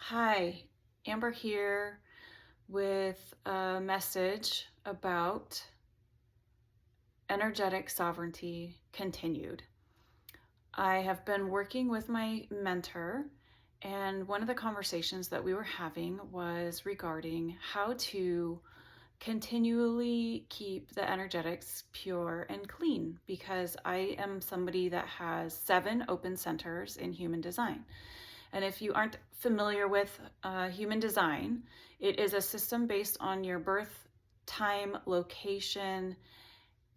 Hi, Amber here with a message about energetic sovereignty continued. I have been working with my mentor, and one of the conversations that we were having was regarding how to continually keep the energetics pure and clean because I am somebody that has 7 open centers in human design. And if you aren't familiar with human design, it is a system based on your birth time, location,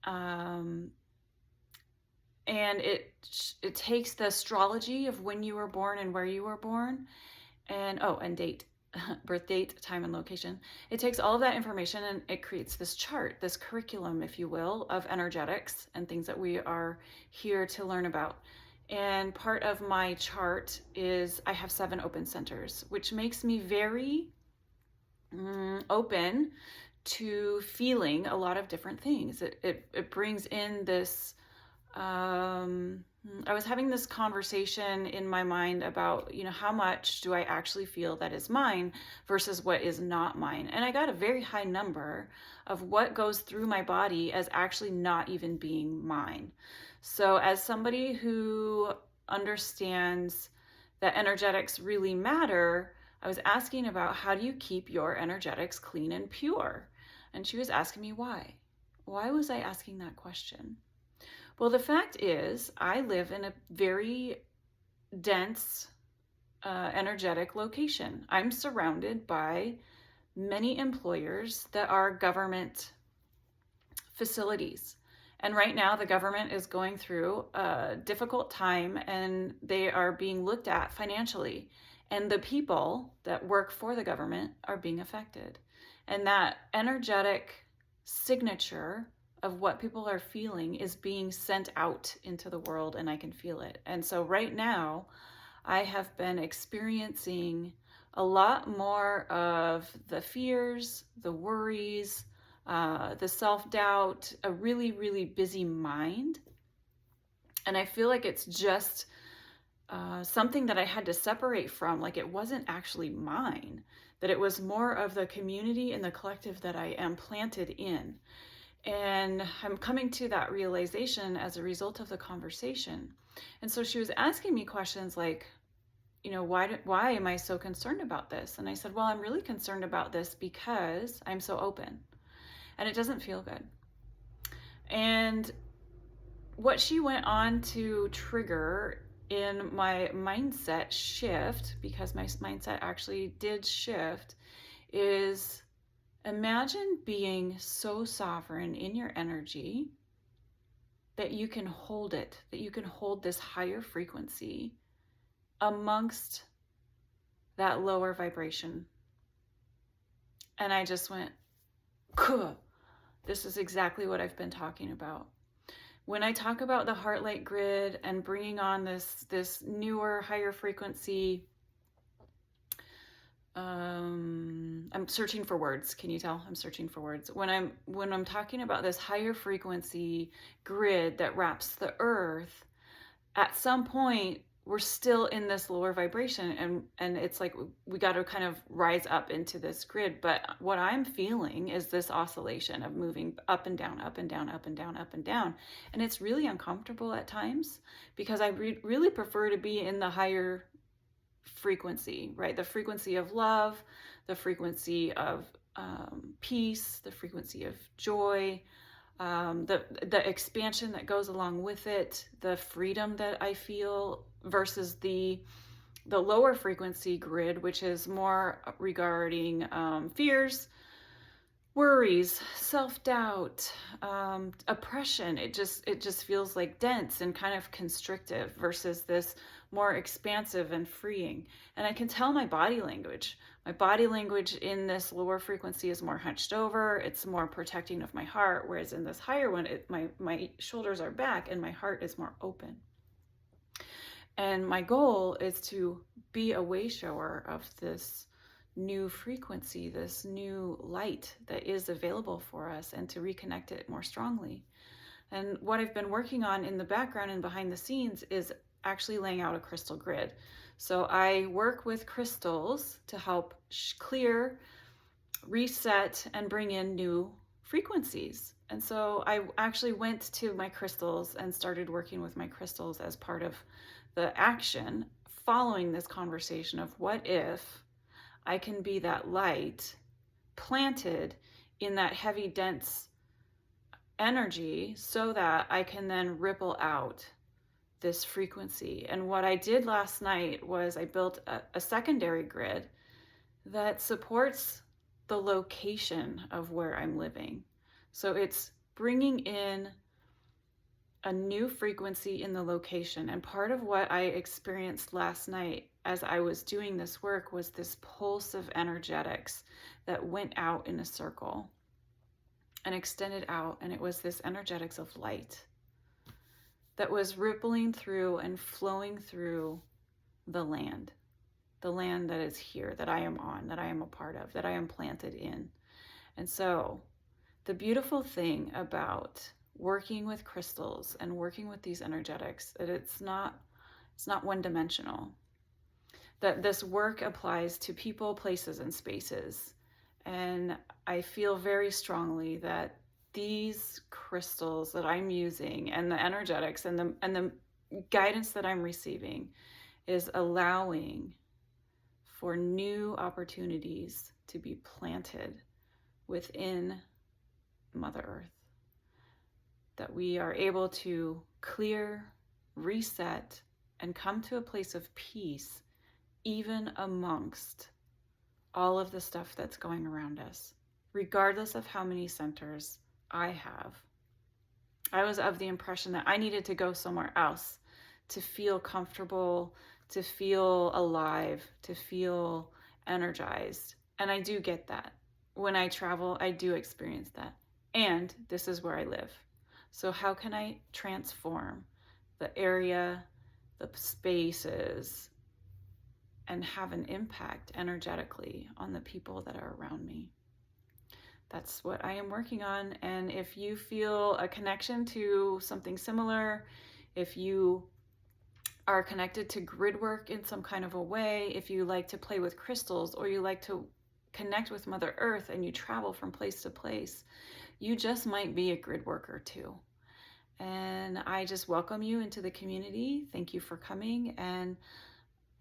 um, and it takes the astrology of when you were born and where you were born, and date, birth date, time, and location. It takes all of that information and it creates this chart, this curriculum, if you will, of energetics and things that we are here to learn about. And part of my chart is I have 7 open centers, which makes me very open to feeling a lot of different things. It brings in this. I was having this conversation in my mind about, how much do I actually feel that is mine versus what is not mine. And I got a very high number of what goes through my body as actually not even being mine. So, as somebody who understands that energetics really matter, I was asking about how do you keep your energetics clean and pure? And she was asking me why. Why was I asking that question? Well, the fact is, I live in a very dense, energetic location. I'm surrounded by many employers that are government facilities. And right now, the government is going through a difficult time and they are being looked at financially. And the people that work for the government are being affected. And that energetic signature of what people are feeling is being sent out into the world, and I can feel it. And so right now, I have been experiencing a lot more of the fears, the worries, the self-doubt, a really, really busy mind. And I feel like it's just something that I had to separate from, like it wasn't actually mine, that it was more of the community and the collective that I am planted in. And I'm coming to that realization as a result of the conversation. And so she was asking me questions like, why am I so concerned about this? And I said, well, I'm really concerned about this because I'm so open and it doesn't feel good. And what she went on to trigger in my mindset shift, because my mindset actually did shift, is imagine being so sovereign in your energy that you can hold it, that you can hold this higher frequency amongst that lower vibration. And I just went, this is exactly what I've been talking about. When I talk about the heart light grid and bringing on this newer, higher frequency, I'm searching for words. Can you tell? I'm searching for words. When I'm talking about this higher frequency grid that wraps the earth, at some point we're still in this lower vibration, and it's like we got to kind of rise up into this grid. But what I'm feeling is this oscillation of moving up and down, up and down, up and down, up and down. And it's really uncomfortable at times because I really prefer to be in the higher frequency, right? The frequency of love, the frequency of peace, the frequency of joy, the expansion that goes along with it, the freedom that I feel versus the lower frequency grid, which is more regarding fears, worries, self-doubt, oppression. It just feels like dense and kind of constrictive versus this more expansive and freeing. And I can tell my body language. My body language in this lower frequency is more hunched over. It's more protecting of my heart, whereas in this higher one, my shoulders are back and my heart is more open. And my goal is to be a way shower of this new frequency, this new light that is available for us, and to reconnect it more strongly. And what I've been working on in the background and behind the scenes is actually laying out a crystal grid. So I work with crystals to help clear, reset, and bring in new frequencies. And so I actually went to my crystals and started working with my crystals as part of the action following this conversation of what if I can be that light planted in that heavy, dense energy so that I can then ripple out this frequency. And what I did last night was I built a secondary grid that supports the location of where I'm living. So it's bringing in a new frequency in the location. And part of what I experienced last night as I was doing this work was this pulse of energetics that went out in a circle and extended out. And it was this energetics of light that was rippling through and flowing through the land that is here, that I am on, that I am a part of, that I am planted in. And so the beautiful thing about working with crystals and working with these energetics, that it's not one dimensional, that this work applies to people, places, and spaces. And I feel very strongly that these crystals that I'm using and the energetics and the guidance that I'm receiving is allowing for new opportunities to be planted within Mother Earth. That we are able to clear, reset, and come to a place of peace, even amongst all of the stuff that's going around us, regardless of how many centers I have. I was of the impression that I needed to go somewhere else to feel comfortable, to feel alive, to feel energized. And I do get that. When I travel, I do experience that. And this is where I live. So how can I transform the area, the spaces, and have an impact energetically on the people that are around me? That's what I am working on. And if you feel a connection to something similar, if you are connected to grid work in some kind of a way, if you like to play with crystals or you like to connect with Mother Earth and you travel from place to place, you just might be a grid worker too. And I just welcome you into the community. Thank you for coming and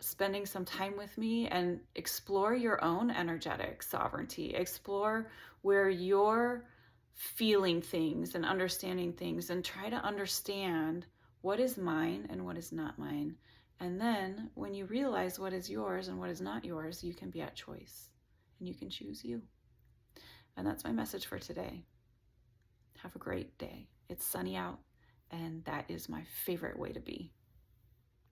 spending some time with me, and explore your own energetic sovereignty. Explore where you're feeling things and understanding things, and try to understand what is mine and what is not mine. And then when you realize what is yours and what is not yours, you can be at choice and you can choose you. And that's my message for today. Have a great day. It's sunny out, and that is my favorite way to be.